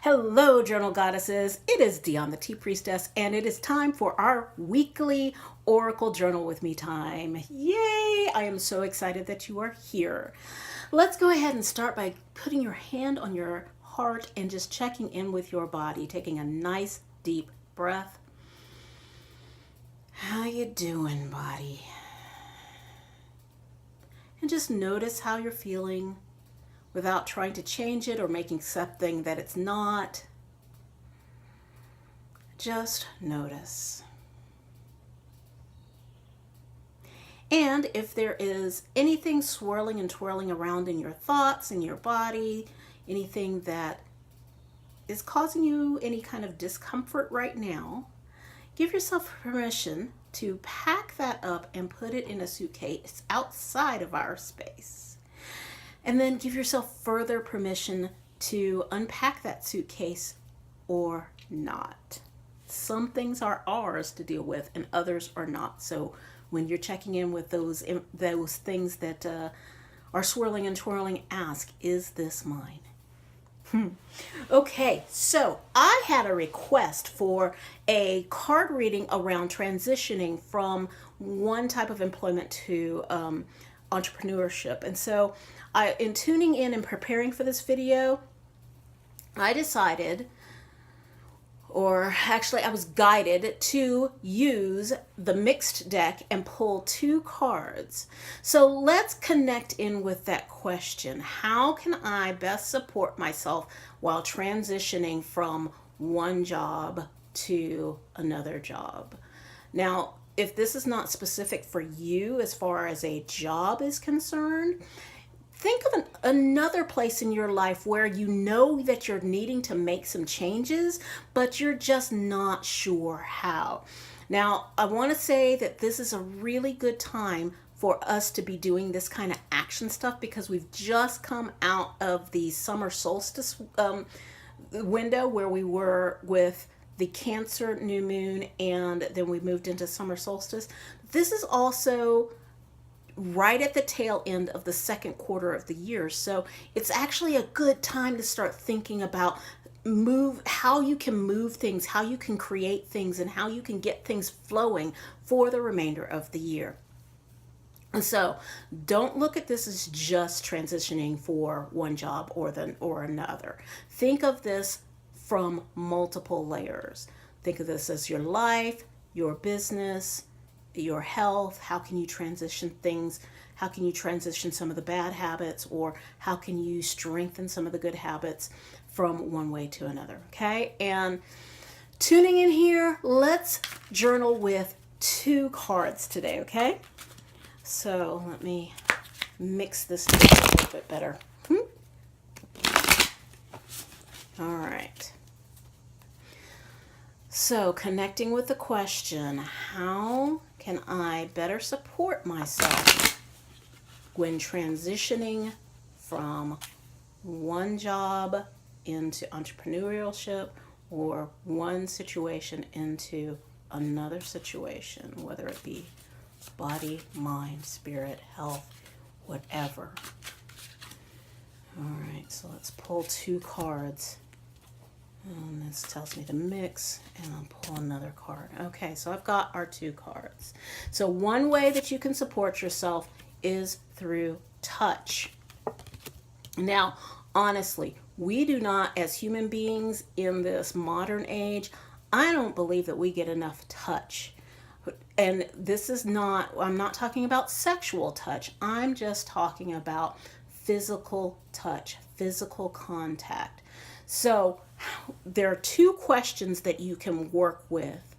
Hello, Journal Goddesses. It is Dionne, the Tea Priestess, and it is time for our weekly Oracle Journal with Me time. Yay! I am so excited that you are here. Let's go ahead and start by putting your hand on your heart and just checking in with your body, taking a nice deep breath. How you doing, body? And just notice how you're feeling, without trying to change it or making something that it's not. Just notice. And if there is anything swirling and twirling around in your thoughts, in your body, anything that is causing you any kind of discomfort right now, give yourself permission to pack that up and put it in a suitcase outside of our space. And then give yourself further permission to unpack that suitcase or not. Some things are ours to deal with and others are not. So when you're checking in with those things that are swirling and twirling, ask, is this mine? Okay, so I had a request for a card reading around transitioning from one type of employment to entrepreneurship. And so in tuning in and preparing for this video, I decided, or actually I was guided to use the mixed deck and pull two cards. So let's connect in with that question. How can I best support myself while transitioning from one job to another job? Now, if this is not specific for you as far as a job is concerned, think of another place in your life where you know that you're needing to make some changes, but you're just not sure how. Now, I want to say that this is a really good time for us to be doing this kind of action stuff because we've just come out of the summer solstice window where we were with the Cancer new moon, and then we moved into summer solstice. This is also right at the tail end of the second quarter of the year. So it's actually a good time to start thinking about how you can move things, how you can create things, and how you can get things flowing for the remainder of the year. And so don't look at this as just transitioning for one job or another. Think of this from multiple layers. Think of this as your life, your business, your health. How can you transition things? How can you transition some of the bad habits, or how can you strengthen some of the good habits from one way to another? Okay, and tuning in here, let's journal with two cards today. Okay, so let me mix this together a little bit better. All right. So connecting with the question, how can I better support myself when transitioning from one job into entrepreneurship or one situation into another situation, whether it be body, mind, spirit, health, whatever. All right, so let's pull two cards. And this tells me to mix, and I'll pull another card. Okay, so I've got our two cards. So one way that you can support yourself is through touch. Now, honestly, we do not, as human beings in this modern age, I don't believe that we get enough touch. And this is not, I'm not talking about sexual touch. I'm just talking about physical touch, physical contact. So there are two questions that you can work with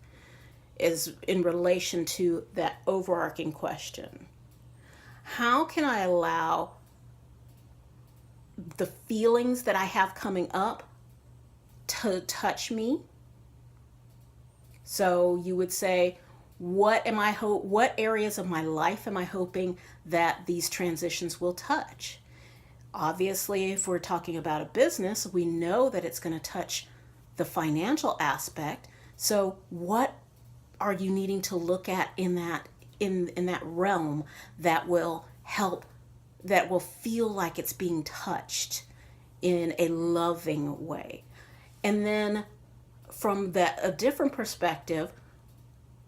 is in relation to that overarching question. How can I allow the feelings that I have coming up to touch me? So you would say, what areas of my life am I hoping that these transitions will touch? Obviously, if we're talking about a business, we know that it's going to touch the financial aspect. So what are you needing to look at in that realm that will help, that will feel like it's being touched in a loving way? And then from that a different perspective,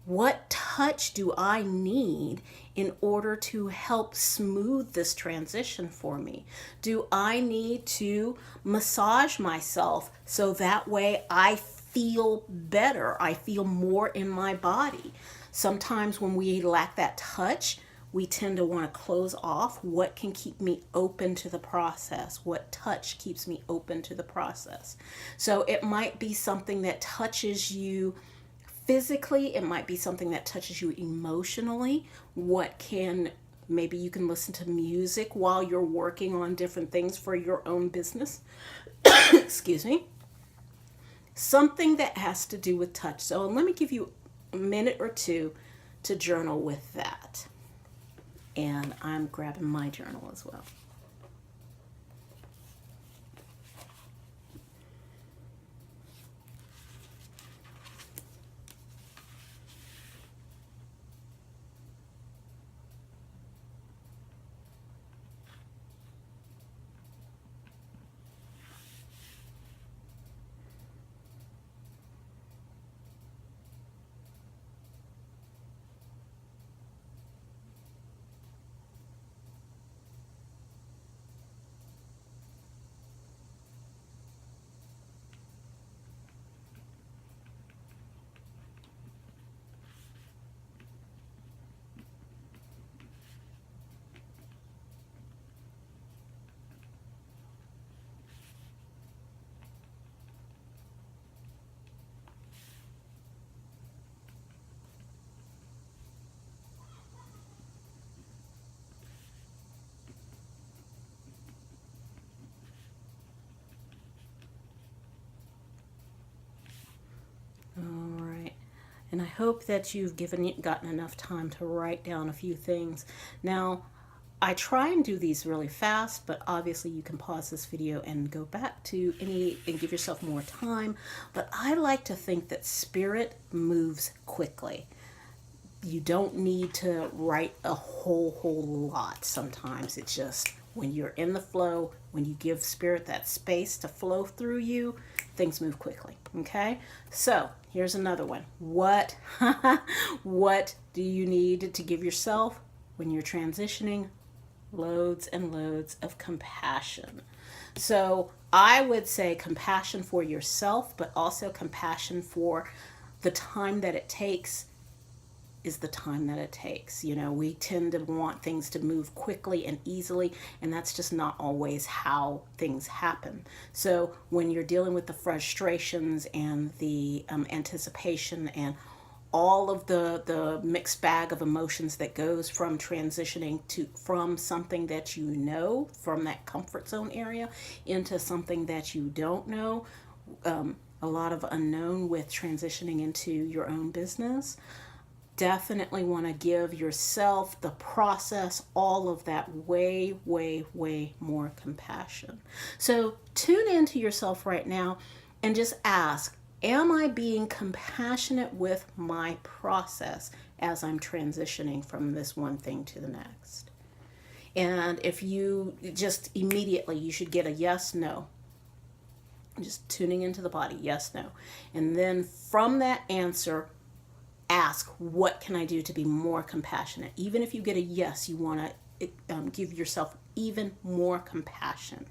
what touch do I need in order to help smooth this transition for me? Do I need to massage myself so that way I feel better? I feel more in my body. Sometimes when we lack that touch, we tend to want to close off. What can keep me open to the process? What touch keeps me open to the process? So it might be something that touches you physically, it might be something that touches you emotionally. Maybe you can listen to music while you're working on different things for your own business. Excuse me. Something that has to do with touch. So let me give you a minute or two to journal with that. And I'm grabbing my journal as well. All right. And I hope that you've gotten enough time to write down a few things. Now, I try and do these really fast, but obviously you can pause this video and go back to and give yourself more time. But I like to think that spirit moves quickly. You don't need to write a whole lot sometimes. It's just when you're in the flow, when you give spirit that space to flow through you, things move quickly. Okay? So here's another one. What do you need to give yourself when you're transitioning? Loads and loads of compassion. So I would say compassion for yourself, but also compassion for the time that it takes is the time that it takes. You know, we tend to want things to move quickly and easily, and that's just not always how things happen. So when you're dealing with the frustrations and the anticipation and all of the mixed bag of emotions that goes from transitioning from something that you know, from that comfort zone area, into something that you don't know, a lot of unknown with transitioning into your own business. Definitely want to give yourself, the process, all of that way more compassion. So tune into yourself right now and just ask, am I being compassionate with my process as I'm transitioning from this one thing to the next? And if you just immediately, you should get a yes, no. Just tuning into the body, yes, no. And then from that answer, ask, what can I do to be more compassionate? Even if you get a yes, you want to give yourself even more compassion.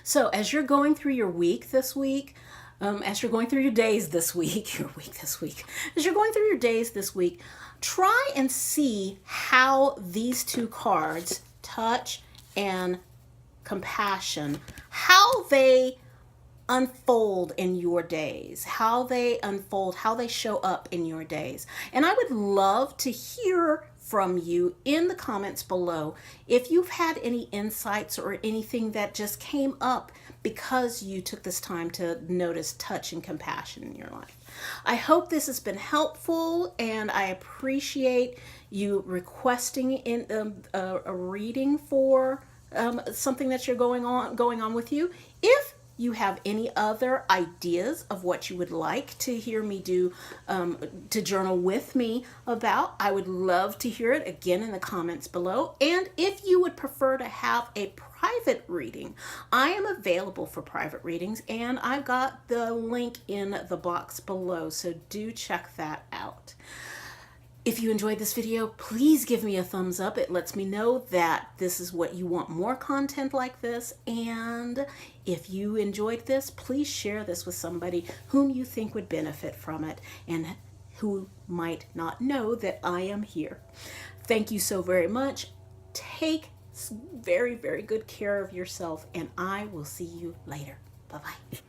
So as you're going through your week this week, as you're going through your days this week, as you're going through your days this week, try and see how these two cards, touch and compassion, how they unfold in your days, how they unfold, how they show up in your days. And I would love to hear from you in the comments below if you've had any insights or anything that just came up because you took this time to notice touch and compassion in your life. I hope this has been helpful, and I appreciate you requesting in a reading for something that you're going on with you. If you have any other ideas of what you would like to hear me do, to journal with me about, I would love to hear it again in the comments below. And if you would prefer to have a private reading, I am available for private readings, and I've got the link in the box below, so do check that out. If you enjoyed this video, please give me a thumbs up. It lets me know that this is what you want, more content like this. And if you enjoyed this, please share this with somebody whom you think would benefit from it and who might not know that I am here. Thank you so very much. Take very, very good care of yourself, and I will see you later. Bye-bye.